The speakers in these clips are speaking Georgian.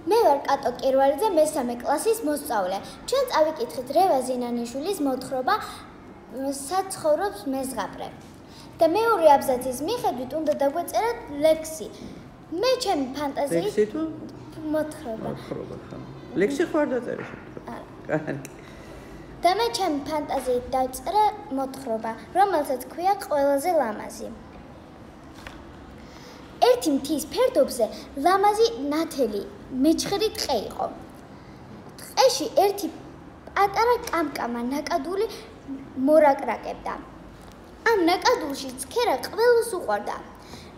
მე ვარ კატო კირვალიძე, მესამე კლასის მოსწავლე. ჩვენ წავიკითხეთ რევაზ ინანიშვილის მოთხრობა საცხოვრობს მეზღაბრე. და მეორე აბზაცის მიხედვით უნდა დაგვეწერათ ლექსი. მე ჩემი ფანტაზიით ლექსი თუ მოთხრობა. ლექსი ხო არ დაწერე შემთხვევით? კარგი. და მე ჩემი ფანტაზიით დავწერე მოთხრობა, რომელსაც ქვია ყველაზე ლამაზი. ერთი მთის ფერდობზე ლამაზი ნათელი მეჩხერი ტყე იყო. ტყეში ერთი პატარა კამკამა ნაკადული მორაკრაკებდა. ამ ნაკადულში ცქერა ყველას უყვარდა.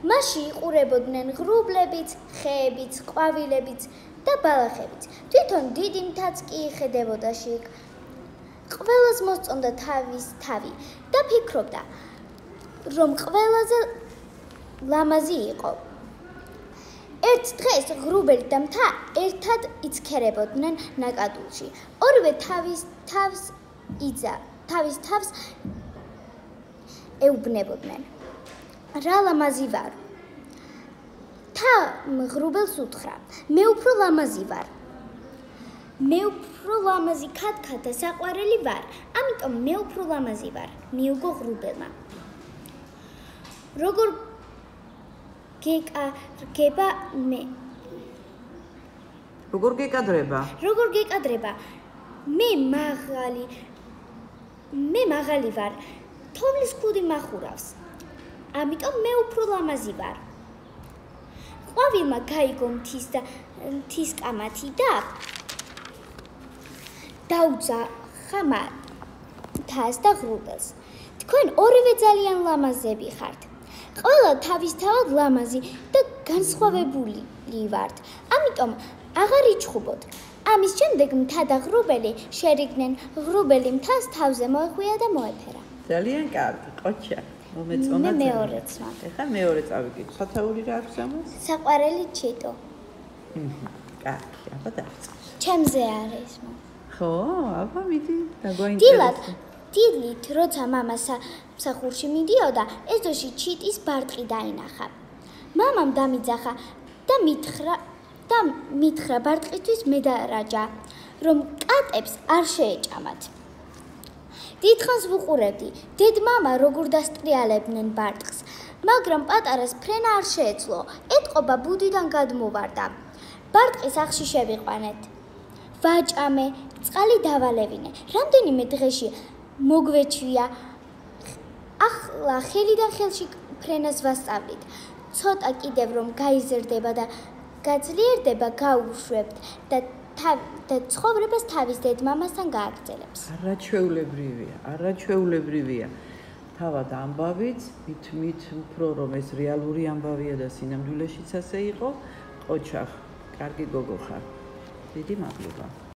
მასში იყურებოდნენ ღრუბლებიც, ხეებიც, ყვავილებიც და ბალახებიც. თვითონ დიდი მთაც კი იხედებოდა შიგ. ყველას მოსწონდა თავის თავი და ფიქრობდა, რომ ყველაზე ლამაზი იყო. ერთ დღეს ღრუბელი და მთა ერთად იცქერებოდნენ ნაკადულში. ორივე თავის თავს ეუბნებოდნენ. რა ლამაზი ვარ. მთა ღრუბელს უთხრა, მე უფრო ლამაზი ვარ. მე უფრო ლამაზი ქათქად და საყვარელი ვარ, ამიტომ მე უფრო ლამაზი ვარ, მიუგო ღრუბელმა. როგორ გეკადრება მე? როგორ გეკადრება? როგორ გეკადრება? მე მაღალი ვარ, თოვლის ქუდი მახურავს. ამიტომ მე უფრო ლამაზი ვარ. ყვავილმა გაიგო მთის კამათი და დაუძახა მთას და ღრუბელს. თქვენ ორივე ძალიან ლამაზები ხართ. ყველა თავისთავად ლამაზი და განსხვავებული ვართ. ამიტომ აღარ იჩხუბოთ. ამის შემდეგ მთა და ღრუბელი შერიგდნენ. ღრუბელი მთას თავზე მოეხვია და მოეფერა. ძალიან კარგი, ყოჩა. მომეწონა. მე მეორეც ვარ. ეხლა მეორე წავიკითხე. სათაური რა აქვს ამას? საყვარელი ჩიტო. კარგი, აბა დავწყე. ჩემზე არის. ხო, აბა მიდი, დაგვაინტერესებს. დილით, როცა მამა მსახურში მიდიოდა, ეზოში ჩიტის ბარტყი დაინახა. მამამ დამიძახა და მითხრა ბარტყისთვის მედარაჯა, რომ კატებს არ შეეჭამათ. დიდხანს ვუყურებდი, დედ-მამა როგორ დასტრიალებდნენ ბარტყს, მაგრამ პატარას ფრენა არ შეეძლო, ეტყობა ბუდიდან გადმოვარდა. ბარტყის ახში შევიყვანეთ. ვაჭამე, წყალი დავალევინე. რამდენიმე დღეში მოგვეჩვია. ახლა ხელიდან ხელში ფრენას ვასწავლით. ცოტა კიდევ რომ გაიზრდება და გაძლიერდება, გაუშვებთ და ცხოვრებას თავის დედ-მამასთან გააგრძელებს. არაჩვეულებრივია. თავად ამბავიც, მით უფრო რომ ეს რეალური ამბავია და სინამდვილეშიც ასე იყო. ყოჩახ, კარგი გოგო ხარ. დიდი მადლობა.